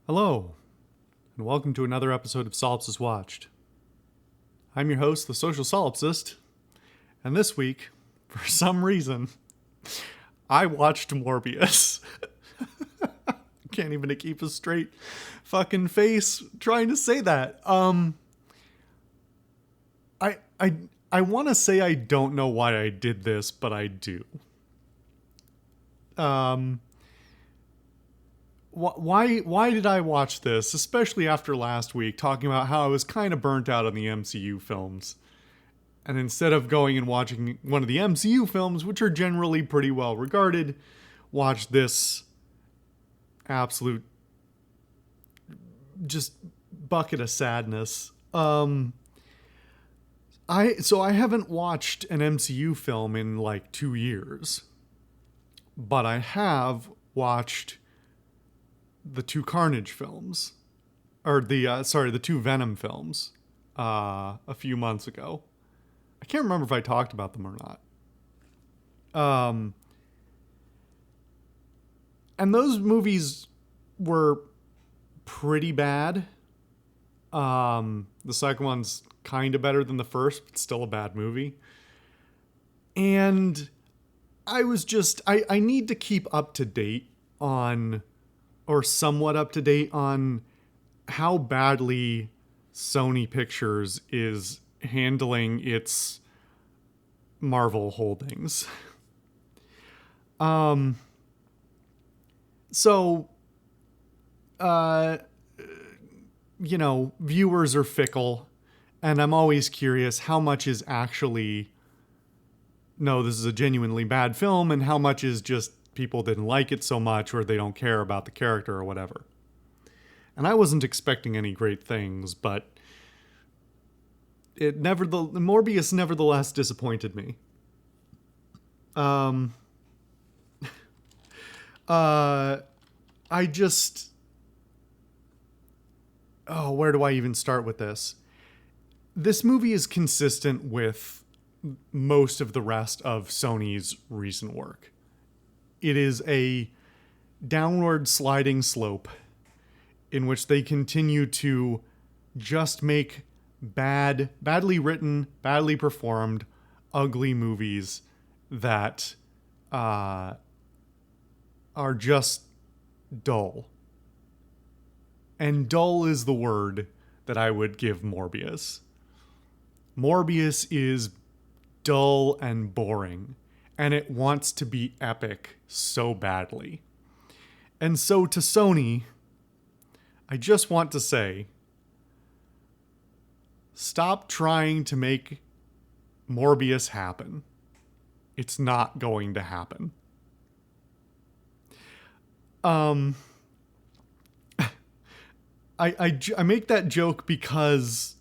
Hello, and welcome to another episode of Solipsist Watched. I'm your host, the Social Solipsist, and this week, for some reason, I watched Morbius. Can't even keep a straight fucking face trying to say that. I I I want to say I don't know why I did this, but I do. Um, why did I watch this, especially after last week talking about how I was kind of burnt out on the MCU films? And instead of going and watching one of the MCU films, which are generally pretty well regarded, watch this absolute just bucket of sadness. I haven't watched an MCU film in like 2 years, but I have watched the two Carnage films, or the two Venom films, a few months ago. I can't remember if I talked about them or not. And those movies were pretty bad. The second one's kind of better than the first, but still a bad movie. And I need to keep up to date on, or somewhat up to date on, how badly Sony Pictures is handling its Marvel holdings. So, uh, viewers are fickle, and I'm always curious how much is actually, no, this is a genuinely bad film, and how much is just people didn't like it so much or they don't care about the character or whatever. And I wasn't expecting any great things, but Morbius nevertheless disappointed me. I just, where do I even start with this? This movie is consistent with most of the rest of Sony's recent work. It is a downward sliding slope in which they continue to just make badly written, badly performed, ugly movies that are just dull. And dull is the word that I would give Morbius. Morbius is dull and boring, and it wants to be epic so badly. And so to Sony, I just want to say, stop trying to make Morbius happen. It's not going to happen. I make that joke because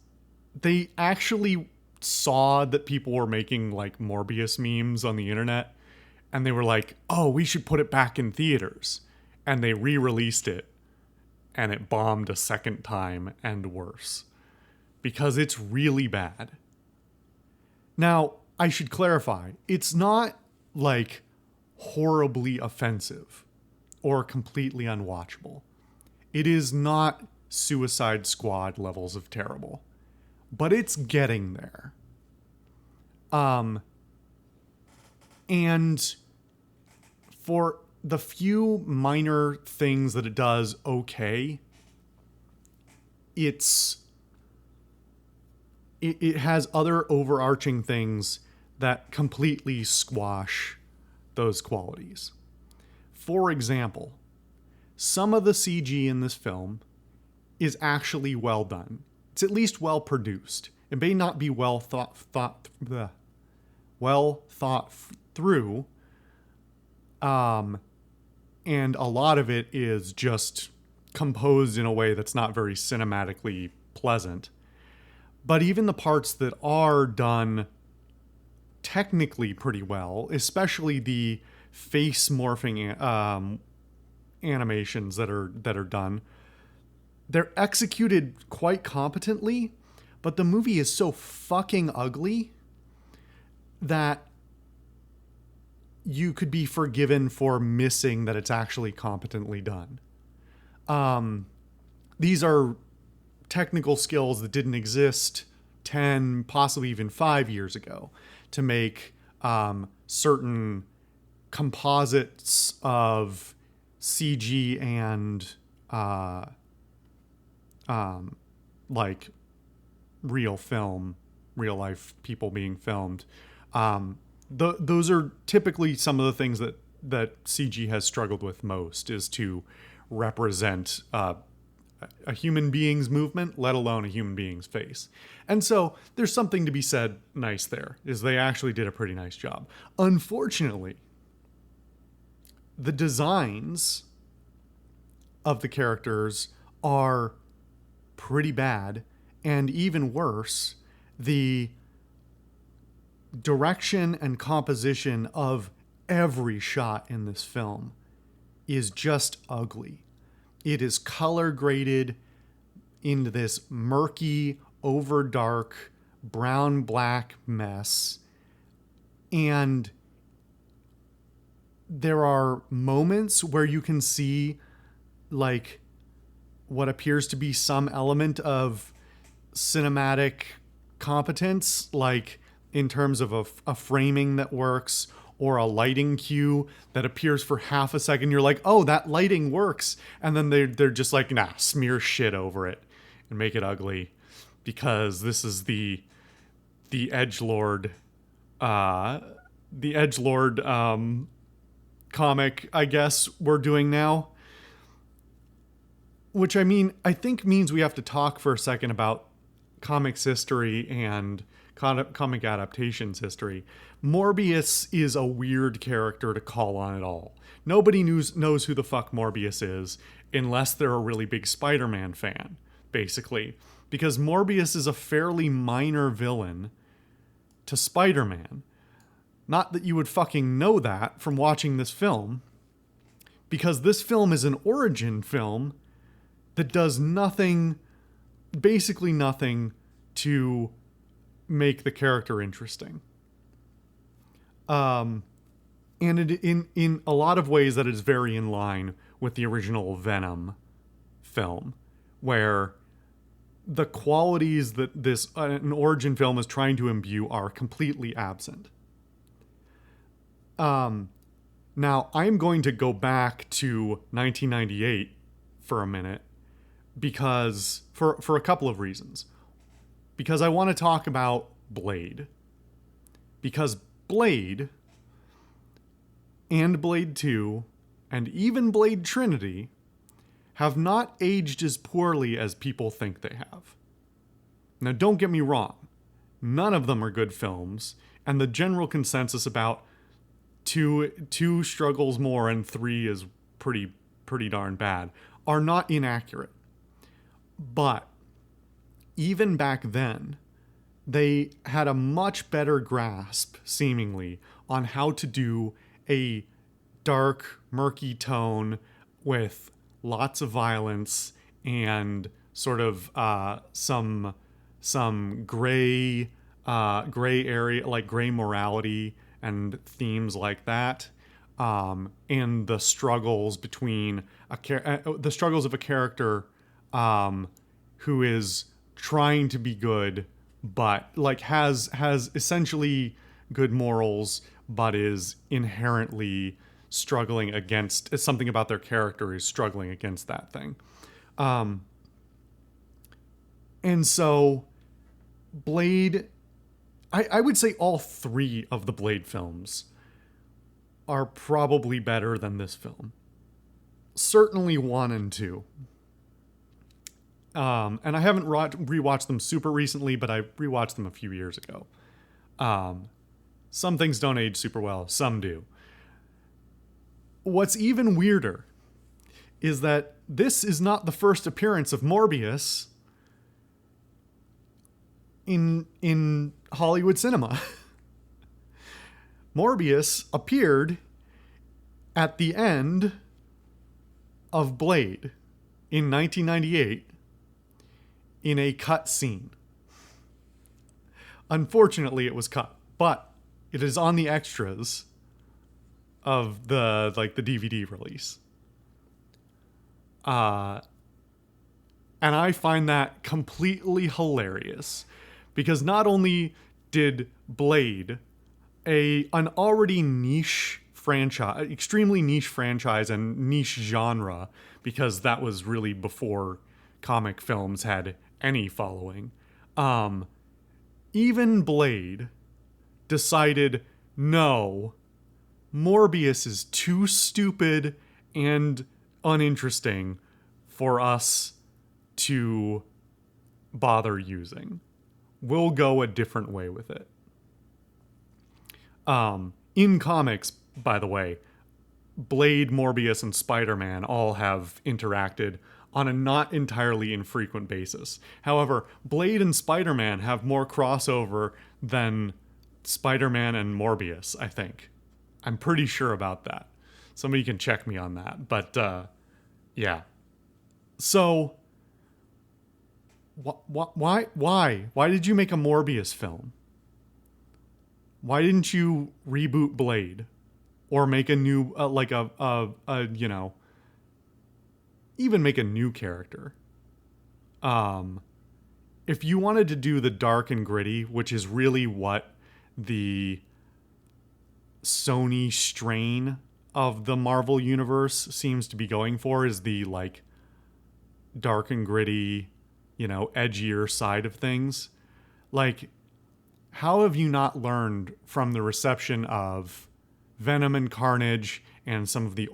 they actually saw that people were making like Morbius memes on the internet, and they were like, oh, we should put it back in theaters. And they re-released it, and it bombed a second time and worse. Because it's really bad. Now, I should clarify, it's not like horribly offensive or completely unwatchable. It is not Suicide Squad levels of terrible, but it's getting there. And for the few minor things that it does okay, it has other overarching things that completely squash those qualities. For example, some of the CG in this film is actually well done. It's at least well produced. It may not be well thought through. And a lot of it is just composed in a way that's not very cinematically pleasant. But even the parts that are done technically pretty well, especially the face morphing animations that are done, they're executed quite competently, but the movie is so fucking ugly that you could be forgiven for missing that it's actually competently done. these are technical skills that didn't exist 10, possibly even 5 years ago, to make certain composites of CG and like real film, real life people being filmed. Those are typically some of the things that CG has struggled with most, is to represent a human being's movement, let alone a human being's face. And so there's something to be said nice there, is they actually did a pretty nice job. Unfortunately, the designs of the characters are pretty bad, and even worse, the direction and composition of every shot in this film is just ugly. It is color graded into this murky, overdark, brown-black mess. And there are moments where you can see like what appears to be some element of cinematic competence, like in terms of a framing that works, or a lighting cue that appears for half a second. You're like, oh, that lighting works. And then they're just like, nah, smear shit over it and make it ugly, because this is the edgelord comic, I guess, we're doing now. Which, I mean, I think means we have to talk for a second about comics history and comic adaptations history. Morbius is a weird character to call on at all. Nobody knows who the fuck Morbius is unless they're a really big Spider-Man fan, basically. Because Morbius is a fairly minor villain to Spider-Man. Not that you would fucking know that from watching this film, because this film is an origin film that does nothing, basically nothing, to make the character interesting. And in a lot of ways that is very in line with the original Venom film, where the qualities that an origin film is trying to imbue are completely absent. Now, I'm going to go back to 1998 for a minute, because for a couple of reasons. Because I want to talk about Blade. Because Blade and Blade 2 and even Blade Trinity have not aged as poorly as people think they have. Now, don't get me wrong. None of them are good films, and the general consensus about two struggles more and 3 is pretty darn bad are not inaccurate. But even back then, they had a much better grasp, seemingly, on how to do a dark, murky tone with lots of violence and sort of some gray area, like gray morality and themes like that, and the struggles between the struggles of a character who is trying to be good, but like has essentially good morals, but is inherently struggling against something about their character is struggling against that thing. And so Blade, I would say all 3 of the Blade films are probably better than this film. Certainly 1 and 2. And I haven't rewatched them super recently, but I rewatched them a few years ago. Some things don't age super well, some do. What's even weirder is that this is not the first appearance of Morbius in Hollywood cinema. Morbius appeared at the end of Blade in 1998 in a cut scene. Unfortunately, it was cut, but it is on the extras of the DVD release. And And I find that completely hilarious because not only did Blade, an already niche franchise, extremely niche franchise and niche genre, because that was really before comic films had any following. Even Blade decided, no, Morbius is too stupid and uninteresting for us to bother using. We'll go a different way with it. In comics, by the way, Blade, Morbius, and Spider-Man all have interacted on a not entirely infrequent basis. However, Blade and Spider-Man have more crossover than Spider-Man and Morbius, I think. I'm pretty sure about that. Somebody can check me on that. But, yeah. So, why? Why did you make a Morbius film? Why didn't you reboot Blade? Or make a new, even make a new character. If you wanted to do the dark and gritty, which is really what the Sony strain of the Marvel universe seems to be going for, is the, like, dark and gritty, edgier side of things. Like, how have you not learned from the reception of Venom and Carnage and some of the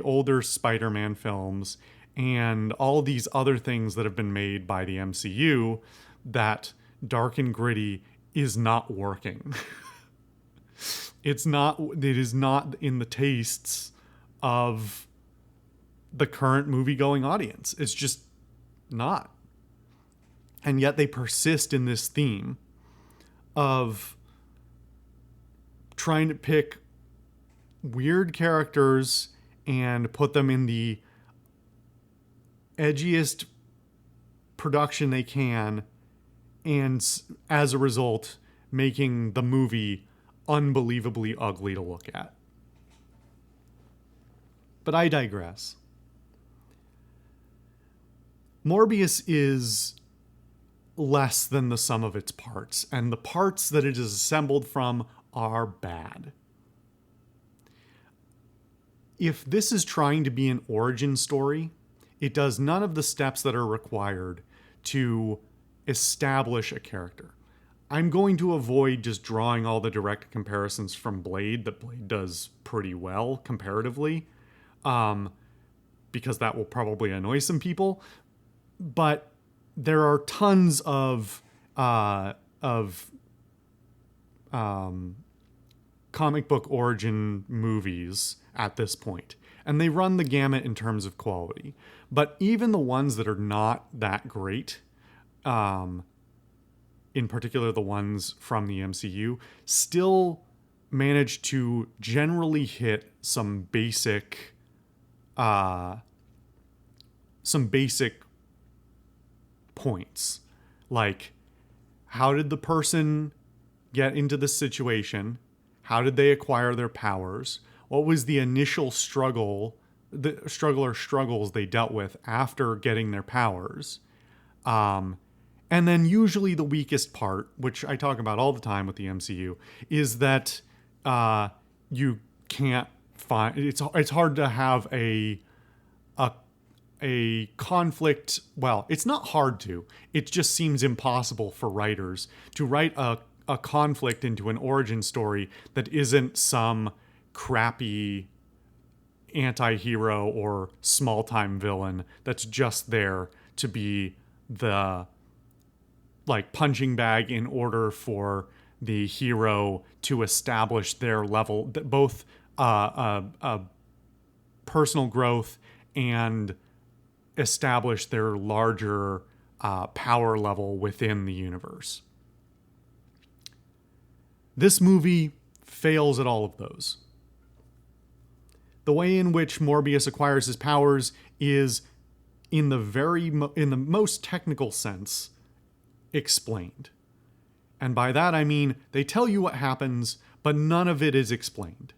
older Spider-Man films and all these other things that have been made by the MCU that dark and gritty is not working? It is not in the tastes of the current movie-going audience. It's just not. And yet they persist in this theme of trying to pick weird characters and put them in the edgiest production they can, and as a result, making the movie unbelievably ugly to look at. But I digress. Morbius is less than the sum of its parts, and the parts that it is assembled from are bad. If this is trying to be an origin story, it does none of the steps that are required to establish a character. I'm going to avoid just drawing all the direct comparisons from Blade that Blade does pretty well comparatively, because that will probably annoy some people. But there are tons of comic book origin movies at this point, and they run the gamut in terms of quality. But even the ones that are not that great, in particular the ones from the MCU, still manage to generally hit some basic points. Like, how did the person get into this situation? How did they acquire their powers? What was the initial struggles they dealt with after getting their powers? And then usually the weakest part, which I talk about all the time with the MCU, is that you can't find... It's hard to have a conflict. Well, it's not hard to. It just seems impossible for writers to write a conflict into an origin story that isn't some crappy anti-hero or small-time villain that's just there to be the, like, punching bag in order for the hero to establish their level, both personal growth and establish their larger power level within the universe. This movie fails at all of those. The way in which Morbius acquires his powers is, in the most technical sense, explained. And by that I mean they tell you what happens, but none of it is explained.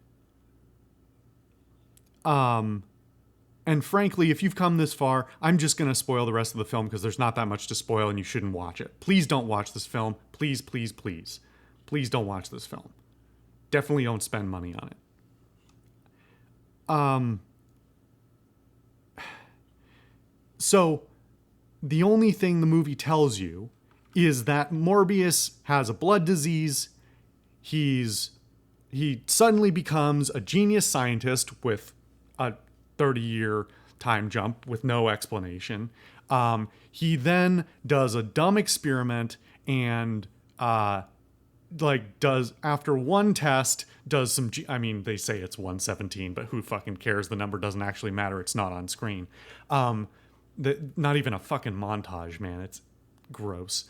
And frankly, if you've come this far, I'm just going to spoil the rest of the film because there's not that much to spoil and you shouldn't watch it. Please don't watch this film. Please, please, please. Please don't watch this film. Definitely don't spend money on it. So the only thing the movie tells you is that Morbius has a blood disease. He suddenly becomes a genius scientist with a 30-year time jump with no explanation. He then does a dumb experiment and does, after one test, does some, they say it's 117, but who fucking cares? The number doesn't actually matter. It's not on screen. Not even a fucking montage, man. It's gross.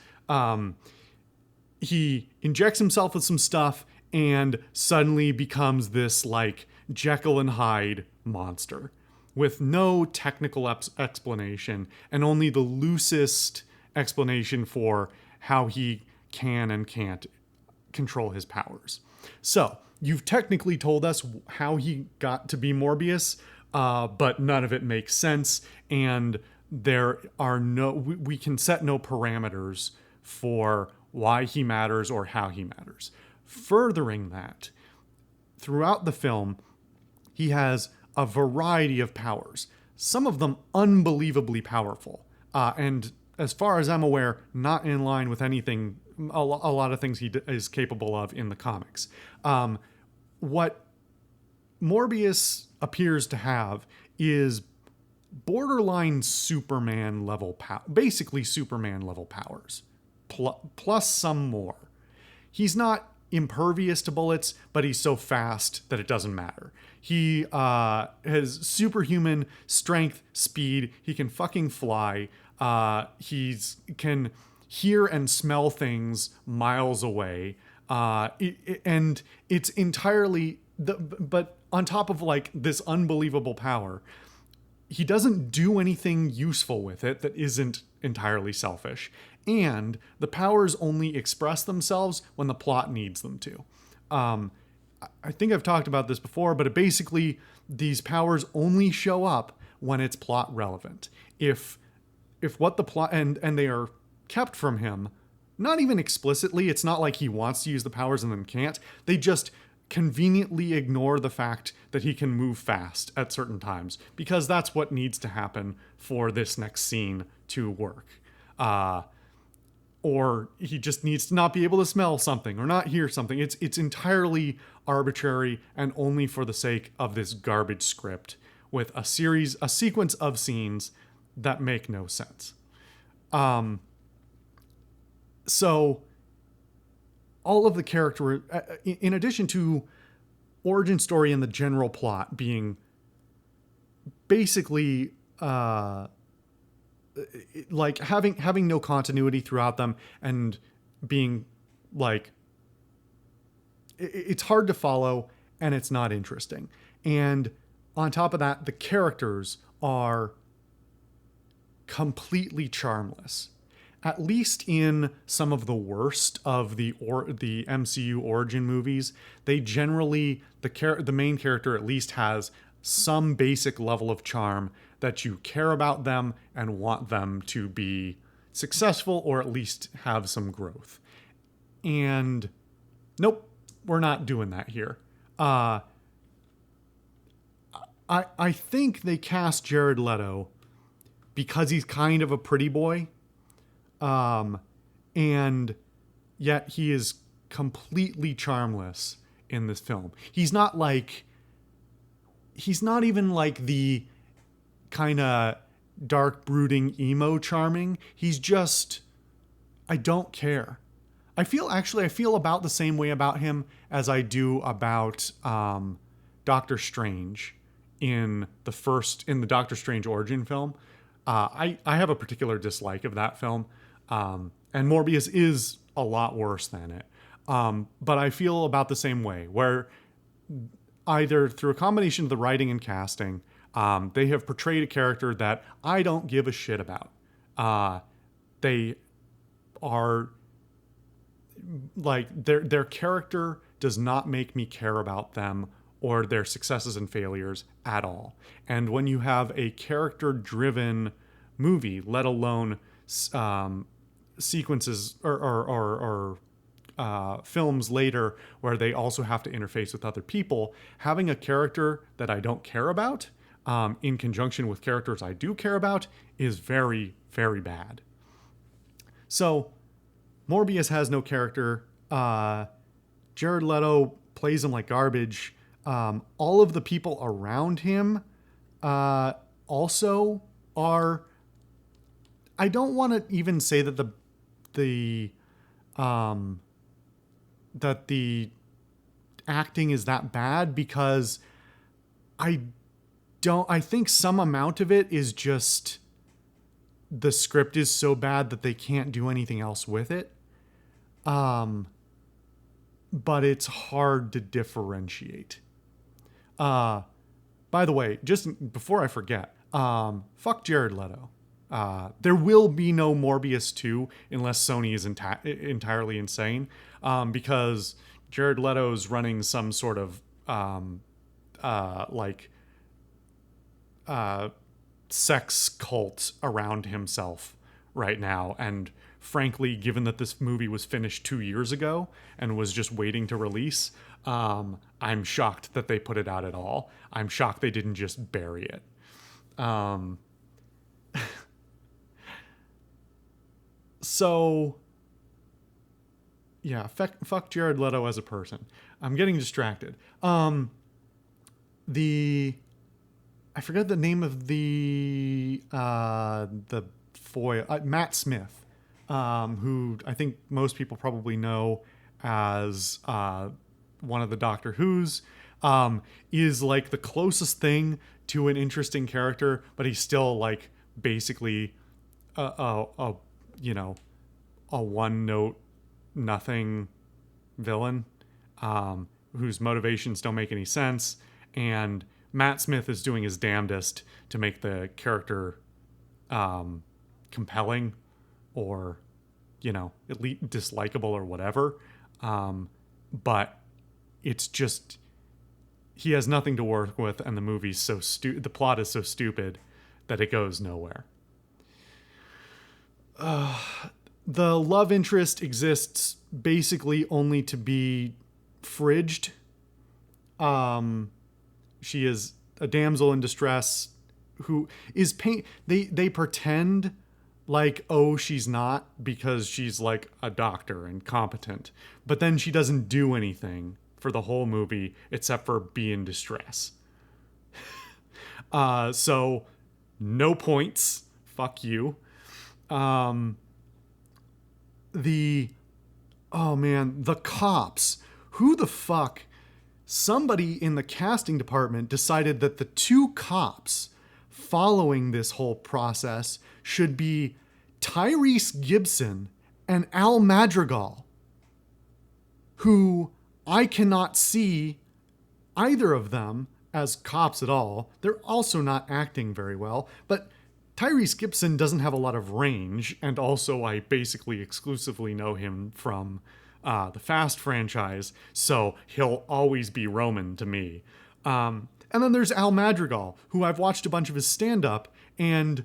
He injects himself with some stuff and suddenly becomes this like Jekyll and Hyde monster with no technical explanation and only the loosest explanation for how he can and can't control his powers. So you've technically told us how he got to be Morbius, but none of it makes sense, and we can set no parameters for why he matters or how he matters. Furthering that, throughout the film, he has a variety of powers, some of them unbelievably powerful, and as far as I'm aware, not in line with anything, a lot of things he is capable of in the comics. What Morbius appears to have is borderline Superman level power, basically Superman level powers, plus some more. He's not impervious to bullets, but he's so fast that it doesn't matter. He has superhuman strength, speed. He can fucking fly. He can hear and smell things miles away. And it's entirely, but on top of like this unbelievable power, he doesn't do anything useful with it that isn't entirely selfish. And the powers only express themselves when the plot needs them to. I think I've talked about this before, but basically these powers only show up when it's plot relevant. If what the plot, and they are kept from him, not even explicitly, it's not like he wants to use the powers and then can't. They just conveniently ignore the fact that he can move fast at certain times, because that's what needs to happen for this next scene to work. Or he just needs to not be able to smell something or not hear something. It's entirely arbitrary and only for the sake of this garbage script with a sequence of scenes that make no sense. So all of the character, in addition to origin story and the general plot being basically like having no continuity throughout them and being like, it's hard to follow and it's not interesting. And on top of that, the characters are completely charmless. At least in some of the worst of the MCU origin movies, they generally, the main character at least has some basic level of charm that you care about them and want them to be successful or at least have some growth. And nope, we're not doing that here. I think they cast Jared Leto because he's kind of a pretty boy. And yet he is completely charmless in this film. He's not even like the kind of dark, brooding, emo charming. He's just, I don't care. I feel about the same way about him as I do about Doctor Strange in the Doctor Strange origin film. I have a particular dislike of that film. And Morbius is a lot worse than it. But I feel about the same way, where either through a combination of the writing and casting, they have portrayed a character that I don't give a shit about. They are like, their character does not make me care about them or their successes and failures at all. And when you have a character-driven movie, let alone sequences or films later where they also have to interface with other people, having a character that I don't care about in conjunction with characters I do care about is very, very bad. So Morbius has no character. Jared Leto plays him like garbage. All of the people around him also are... I don't want to even say that the acting is that bad, because I think some amount of it is just the script is so bad that they can't do anything else with it. But it's hard to differentiate. By the way, just before I forget, fuck Jared Leto. There will be no Morbius 2 unless Sony is entirely insane, because Jared Leto's running some sort of sex cult around himself right now. And frankly, given that this movie was finished 2 years ago and was just waiting to release, I'm shocked that they put it out at all. I'm shocked they didn't just bury it. So, yeah, fuck Jared Leto as a person. I'm getting distracted. I forget the name of the foil, Matt Smith, who I think most people probably know as one of the Doctor Who's, is like the closest thing to an interesting character, but he's still like basically a one-note nothing villain, whose motivations don't make any sense. And Matt Smith is doing his damnedest to make the character compelling, or at least dislikable or whatever. But it's just, he has nothing to work with, and the movie's so the plot is so stupid that it goes nowhere. The love interest exists basically only to be fridged. She is a damsel in distress who is they pretend like, oh, she's not, because she's like a doctor and competent, but then she doesn't do anything for the whole movie except for be in distress. So no points. Fuck you. The cops. Who the fuck? Somebody in the casting department decided that the two cops following this whole process should be Tyrese Gibson and Al Madrigal, who I cannot see either of them as cops at all. They're also not acting very well, but Tyrese Gibson doesn't have a lot of range, and also I basically exclusively know him from the Fast franchise, so he'll always be Roman to me. And then there's Al Madrigal, who I've watched a bunch of his stand-up, and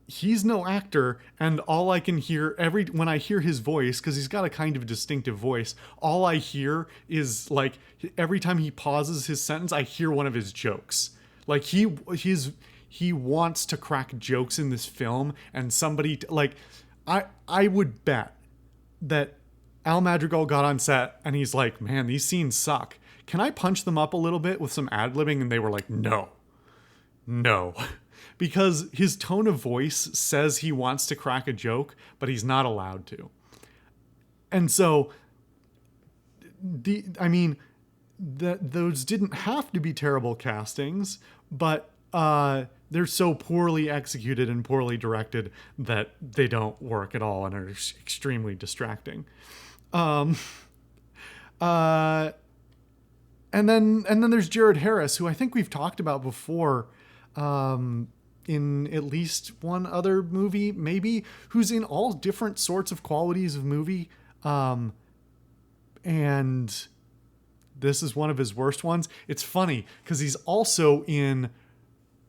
he's no actor, and all I can hear when I hear his voice, because he's got a kind of distinctive voice, all I hear is like every time he pauses his sentence, I hear one of his jokes. Like he wants to crack jokes in this film, and somebody I would bet that Al Madrigal got on set and he's like, man, these scenes suck. Can I punch them up a little bit with some ad-libbing? And they were like, no. Because his tone of voice says he wants to crack a joke, but he's not allowed to. And so, those didn't have to be terrible castings, but they're so poorly executed and poorly directed that they don't work at all and are extremely distracting. And then there's Jared Harris, who I think we've talked about before, in at least one other movie, maybe, who's in all different sorts of qualities of movie, and this is one of his worst ones. It's funny because he's also in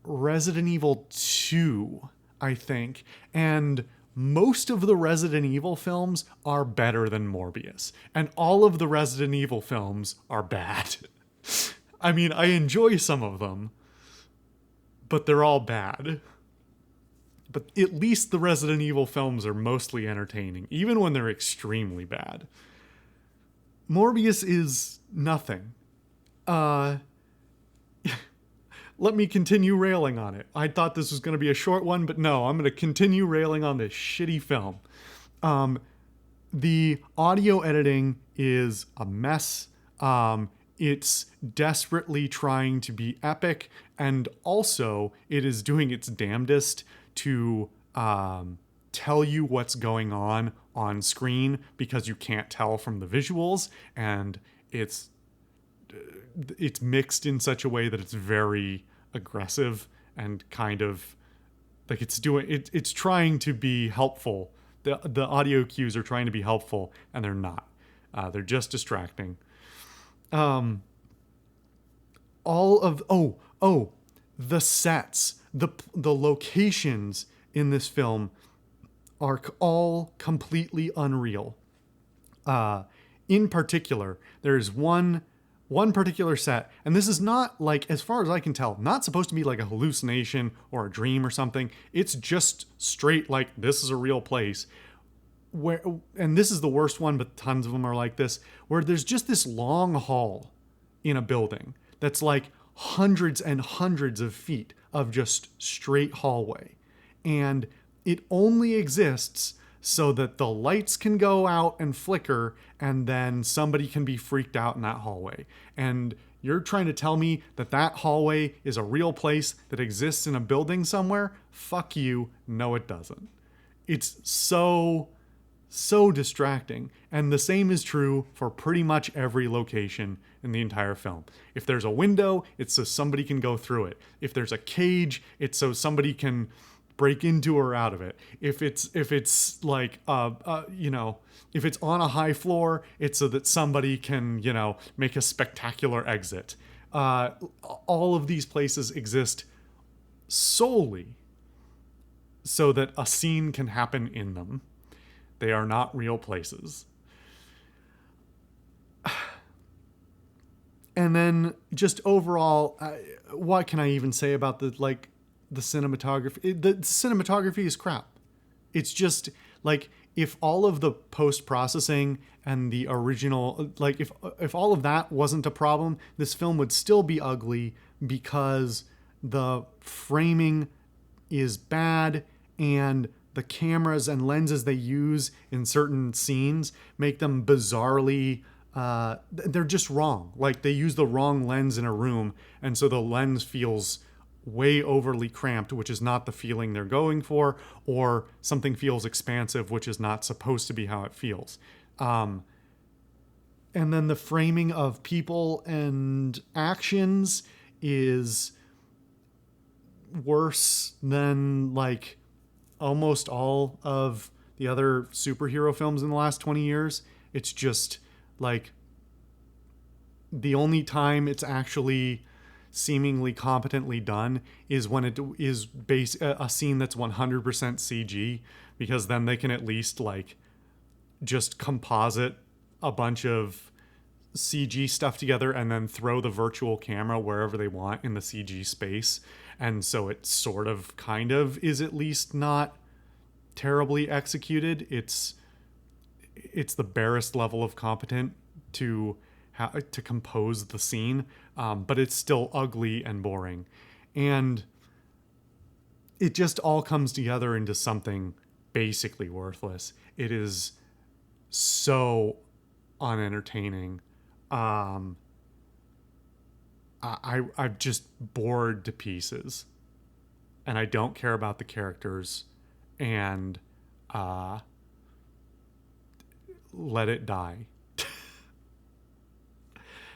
Resident Evil 2, I think. And most of the Resident Evil films are better than Morbius. And all of the Resident Evil films are bad. I mean, I enjoy some of them, but they're all bad. But at least the Resident Evil films are mostly entertaining, even when they're extremely bad. Morbius is nothing. Let me continue railing on it. I thought this was going to be a short one, but no, I'm going to continue railing on this shitty film. The audio editing is a mess. It's desperately trying to be epic, and also it is doing its damnedest to tell you what's going on screen because you can't tell from the visuals, and it's mixed in such a way that it's very aggressive and kind of like it's trying to be helpful. The audio cues are trying to be helpful, and they're not. They're just distracting. All of the sets, the locations in this film are all completely unreal. In particular, there's one particular set, and this is not, like, as far as I can tell, not supposed to be like a hallucination or a dream or something. It's just straight, like, this is a real place. And this is the worst one, but tons of them are like this, where there's just this long hall in a building that's like hundreds and hundreds of feet of just straight hallway. And it only exists so that the lights can go out and flicker, and then somebody can be freaked out in that hallway. And you're trying to tell me that that hallway is a real place that exists in a building somewhere? Fuck you. No, it doesn't. It's so distracting. And the same is true for pretty much every location in the entire film. If there's a window, it's so somebody can go through it. If there's a cage, it's so somebody can break into or out of it. If it's like if it's on a high floor, it's so that somebody can, make a spectacular exit. All of these places exist solely so that a scene can happen in them. They are not real places. And then just overall, what can I even say about the cinematography? The cinematography is crap. It's just like, if all of the post-processing and the original, like if all of that wasn't a problem, this film would still be ugly because the framing is bad, and the cameras and lenses they use in certain scenes make them bizarrely, they're just wrong. Like, they use the wrong lens in a room, and so the lens feels way overly cramped, which is not the feeling they're going for, or something feels expansive, which is not supposed to be how it feels. And then the framing of people and actions is worse than, like, almost all of the other superhero films in the last 20 years. It's just, like, the only time it's actually seemingly competently done is when it is a scene that's 100% CG, because then they can at least, like, just composite a bunch of CG stuff together and then throw the virtual camera wherever they want in the CG space. And so it sort of kind of is at least not terribly executed. It's the barest level of competent to compose the scene, but it's still ugly and boring. And it just all comes together into something basically worthless. It is so unentertaining. I'm just bored to pieces, and I don't care about the characters, and let it die.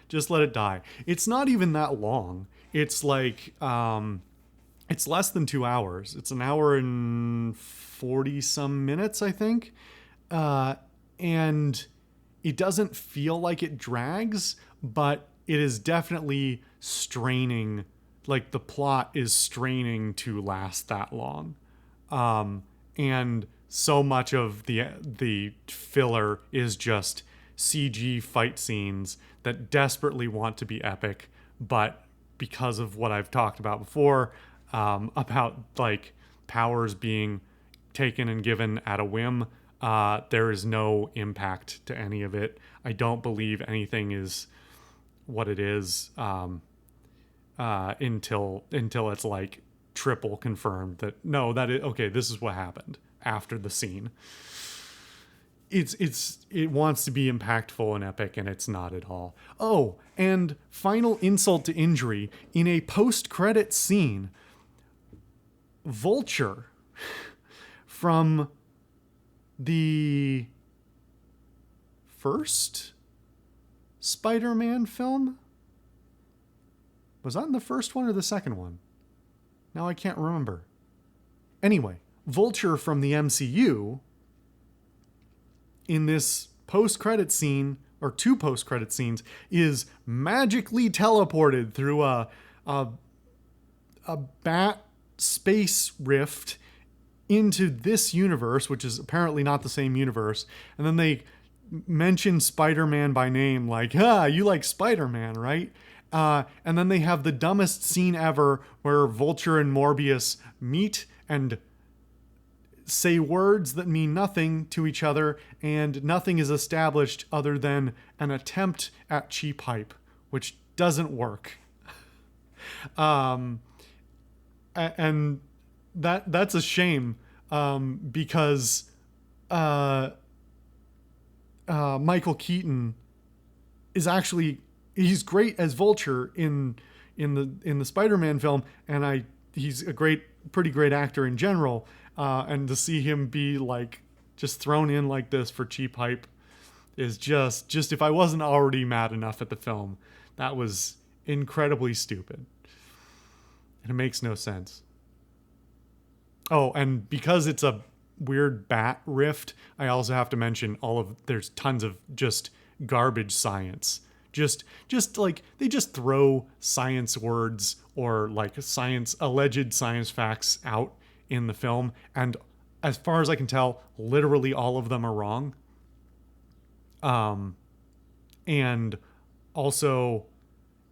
Just let it die. It's not even that long. It's like, it's less than 2 hours. It's an hour and 40 some minutes, I think. And it doesn't feel like it drags, but it is definitely straining. Like the plot is straining to last that long. And so much of the filler is just CG fight scenes that desperately want to be epic, but because of what I've talked about before, about like powers being taken and given at a whim, there is no impact to any of it. I don't believe anything is what it is until it's like triple confirmed that no, that is okay. This is what happened after the scene. It wants to be impactful and epic, and it's not at all. Oh, and final insult to injury, in a post-credit scene, Vulture from the first Spider-Man film? Was that in the first one or the second one? Now I can't remember. Anyway, Vulture from the MCU in this post-credit scene, or two post-credit scenes, is magically teleported through a bat space rift into this universe, which is apparently not the same universe. And then they mention Spider-Man by name, like, you like Spider-Man, right? And then they have the dumbest scene ever where Vulture and Morbius meet and say words that mean nothing to each other, and nothing is established other than an attempt at cheap hype, which doesn't work. And that's a shame, because Michael Keaton is actually, he's great as Vulture in the Spider-Man film, and he's a pretty great actor in general. And to see him be like just thrown in like this for cheap hype is just if I wasn't already mad enough at the film, that was incredibly stupid. And it makes no sense. Oh, and because it's a weird bat rift, I also have to mention there's tons of just garbage science. Just like they just throw science words or like alleged science facts out in the film, and as far as I can tell, literally all of them are wrong. And also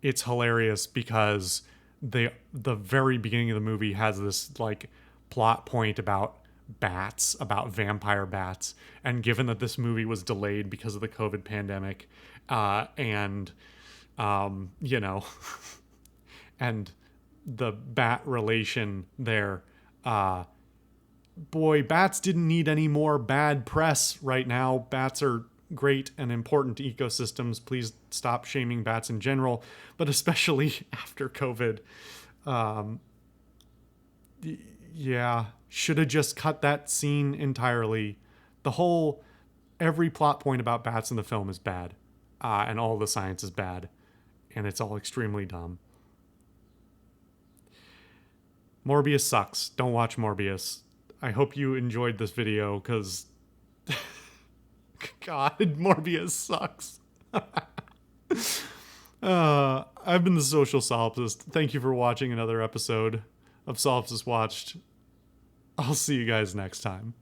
it's hilarious because the very beginning of the movie has this like plot point about bats, about vampire bats, and given that this movie was delayed because of the COVID pandemic, and and the bat relation there, boy, bats didn't need any more bad press right now. Bats are great and important ecosystems. Please stop shaming bats in general, but especially after COVID. Yeah, should have just cut that scene entirely. Every plot point about bats in the film is bad, and all the science is bad, and it's all extremely dumb. Morbius sucks. Don't watch Morbius. I hope you enjoyed this video, because God, Morbius sucks. I've been the Social Solipsist. Thank you for watching another episode of Solipsist Watched. I'll see you guys next time.